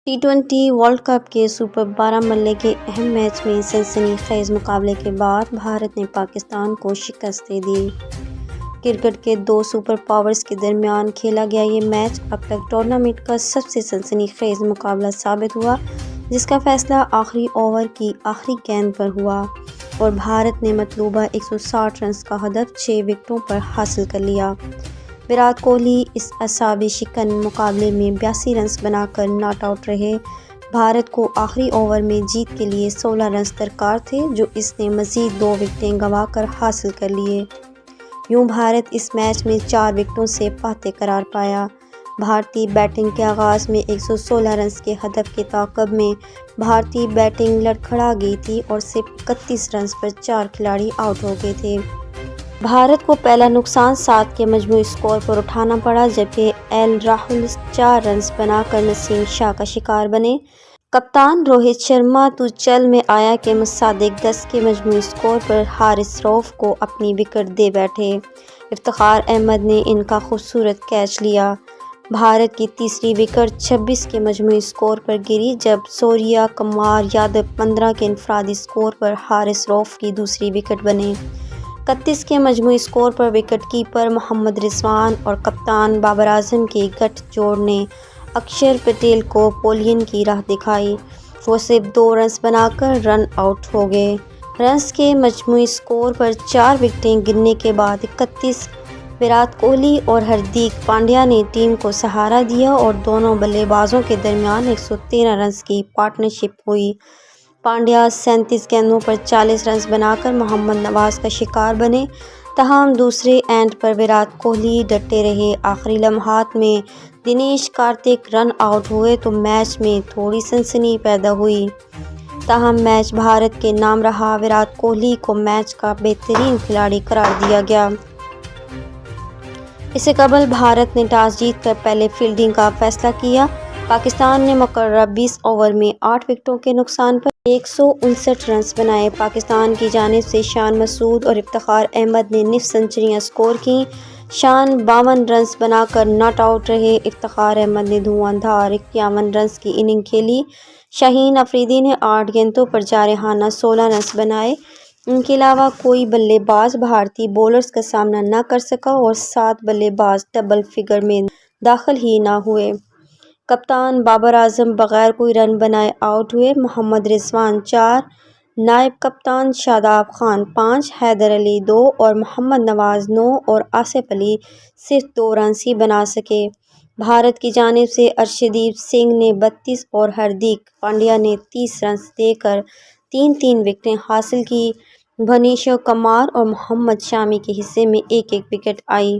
टी20 world cup के super 12 मरले के अहम मैच में सनसनी खेज मुकाबले के बाद भारत ने पाकिस्तान को शिकस्त दे दी। क्रिकेट के दो सुपर पावर्स के दरमियान खेला गया ये मैच अब तक टूर्नामेंट का सबसे सनसनी खेज मुकाबला साबित हुआ, जिसका फैसला आखिरी ओवर की आखिरी गेंद पर हुआ और भारत ने मतलूबा 160 रन का हदफ 6 विकेटों पर हासिल कर लिया। विराट कोहली इस असाबी शिकन मुकाबले में 82 रन बनाकर नॉट आउट रहे। भारत को आखिरी ओवर में जीत के लिए 16 रन दरकार थे, जो इसने मज़ीद 2 विकेटें गंवाकर हासिल कर लिए। यूं भारत इस मैच में 4 विकेटों से फातेह करार पाया। भारतीय बैटिंग के आगाज़ में 116 रन के हदफ के ताक़ब में भारतीय बैटिंग लड़खड़ा गई थी और सिर्फ 31 रन पर 4 खिलाड़ी आउट हो गए थे। भारत को पहला नुकसान 7 के मजमूई स्कोर पर उठाना पड़ा, जबकि एल राहुल 4 रन बनाकर नसीम शाह का शिकार बने। कप्तान रोहित शर्मा तो चल में आया कि मुसादिक 10 के मजमूई स्कोर पर हारिस रऊफ को अपनी विकेट दे बैठे। इफ्तिखार अहमद ने इनका खूबसूरत कैच लिया। भारत की तीसरी विकेट 26 के मजमूई स्कोर पर गिरी, जब सूर्या कुमार यादव 15 के इनफरादी स्कोर पर हारिस रऊफ की दूसरी विकेट बने। 31 के मजमूई स्कोर पर विकेट कीपर मोहम्मद रिजवान और कप्तान बाबर आजम के गठजोड़ ने अक्षर पटेल को पोलियन की राह दिखाई। वो सिर्फ 2 रन बनाकर रन आउट हो गए। रन्स के मजमूई स्कोर पर 4 विकेटें गिरने के बाद 31 विराट कोहली और हार्दिक पांड्या ने टीम को सहारा दिया और दोनों बल्लेबाजों के दरमियान 113 रन की पार्टनरशिप हुई। पांड्या 37 गेंदों पर 40 रन बनाकर मोहम्मद नवाज का शिकार बने। तमाम दूसरे एंड पर विराट कोहली डटे रहे। आखिरी लम्हात में दिनेश कार्तिक रन आउट हुए तो मैच में थोड़ी सनसनी पैदा हुई। तमाम मैच भारत के नाम रहा। विराट कोहली को मैच का बेहतरीन खिलाड़ी करार दिया गया। इससे कबल भारत ने टॉस जीतकर पहले फील्डिंग का फैसला किया। पाकिस्तान ने मुकर्रर 20 ओवर में 8 विकेटों के नुकसान पर 159 रन बनाए। पाकिस्तान की जानिब से शान मसूद और इफ्तिखार अहमद ने निफ सेंचुरियां स्कोर की। शान 52 रन बनाकर नॉट आउट रहे। इफ्तिखार अहमद ने धुआंधार 51 रन की इनिंग खेली। शाहीन अफरीदी ने 8 गेंदों पर जारहाना 16 रन बनाए। इनके अलावा कोई बल्लेबाज भारतीय बॉलर्स का सामना न कर सका और 7 बल्लेबाज डबल फिगर में दाखिल ही न हुए। कप्तान बाबर आजम बगैर कोई रन बनाए आउट हुए। मोहम्मद रिजवान 4, नायब कप्तान शादाब खान 5, हैदर अली 2 और मोहम्मद नवाज 9 और आसिफ अली सिर्फ 2 रन ही बना सके। भारत की जानिब से अर्शदीप सिंह ने 32 और हार्दिक पांड्या ने 30 रन देकर 3-3 विकेटें हासिल की। भुवनेश्वर कुमार और मोहम्मद शामी के हिस्से में 1-1 विकेट आई।